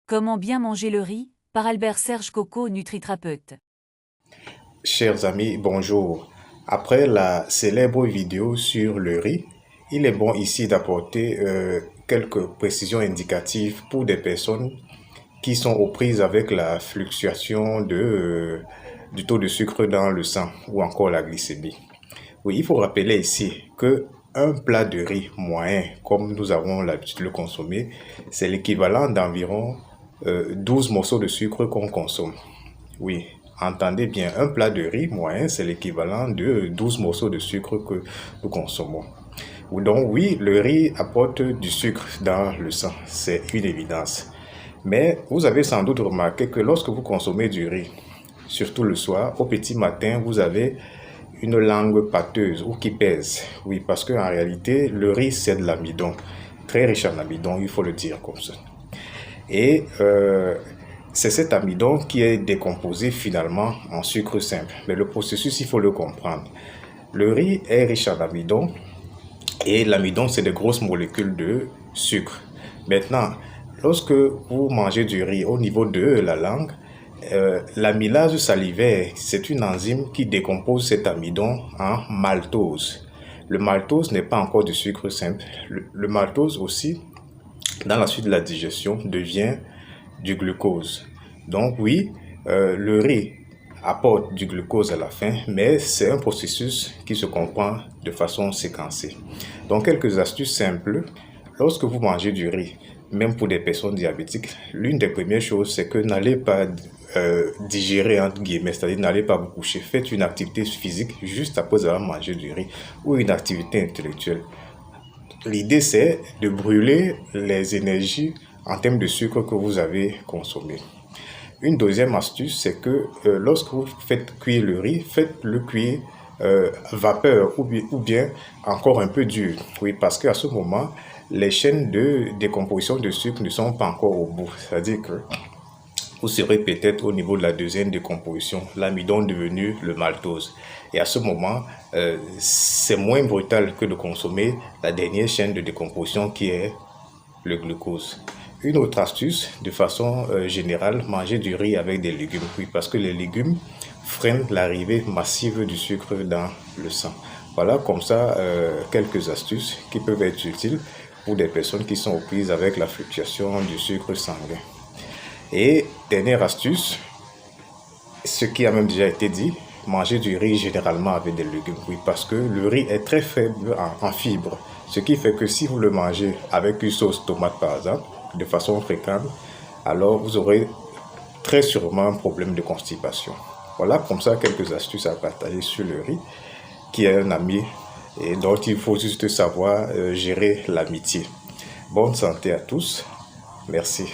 Comment bien manger le riz par Albert-Serge Coco, nutrithérapeute. Chers amis, bonjour. Après la célèbre vidéo sur le riz, il est bon ici d'apporter quelques précisions indicatives pour des personnes qui sont aux prises avec la fluctuation du taux de sucre dans le sang ou encore la glycémie. Oui, il faut rappeler ici que un plat de riz moyen, comme nous avons l'habitude de le consommer, c'est l'équivalent d'environ 12 morceaux de sucre qu'on consomme. Oui, entendez bien, un plat de riz moyen, c'est l'équivalent de 12 morceaux de sucre que nous consommons. Donc oui, le riz apporte du sucre dans le sang, c'est une évidence. Mais vous avez sans doute remarqué que lorsque vous consommez du riz, surtout le soir, au petit matin, vous avez une langue pâteuse ou qui pèse. Oui, parce qu'en réalité, le riz, c'est de l'amidon, très riche en amidon, il faut le dire comme ça. Et c'est cet amidon qui est décomposé finalement en sucre simple. Mais le processus, il faut le comprendre. Le riz est riche en amidon et l'amidon, c'est des grosses molécules de sucre. Maintenant, lorsque vous mangez du riz au niveau de la langue, l'amylase salivaire, c'est une enzyme qui décompose cet amidon en maltose. Le maltose n'est pas encore du sucre simple. Le maltose aussi, dans la suite de la digestion, devient du glucose. Donc oui, le riz apporte du glucose à la fin, mais c'est un processus qui se comprend de façon séquencée. Donc quelques astuces simples. Lorsque vous mangez du riz, même pour des personnes diabétiques, l'une des premières choses, c'est que n'allez pas digérer, entre guillemets, c'est-à-dire n'allez pas vous coucher. Faites une activité physique juste après avoir mangé du riz ou une activité intellectuelle. L'idée, c'est de brûler les énergies en termes de sucre que vous avez consommé. Une deuxième astuce, c'est que lorsque vous faites cuire le riz, faites-le cuire vapeur ou bien encore un peu dur. Oui, parce qu'à ce moment, les chaînes de décomposition de sucre ne sont pas encore au bout. C'est-à-dire que vous serez peut-être au niveau de la deuxième décomposition, l'amidon devenu le maltose. Et à ce moment, c'est moins brutal que de consommer la dernière chaîne de décomposition qui est le glucose. Une autre astuce, de façon générale, manger du riz avec des légumes. Oui, parce que les légumes freinent l'arrivée massive du sucre dans le sang. Voilà comme ça quelques astuces qui peuvent être utiles pour des personnes qui sont aux prises avec la fluctuation du sucre sanguin. Et dernière astuce, ce qui a même déjà été dit, manger du riz généralement avec des légumes. Oui, parce que le riz est très faible en fibres. Ce qui fait que si vous le mangez avec une sauce tomate par exemple, de façon fréquente, alors vous aurez très sûrement un problème de constipation. Voilà comme ça quelques astuces à partager sur le riz, qui est un ami et dont il faut juste savoir gérer l'amitié. Bonne santé à tous. Merci.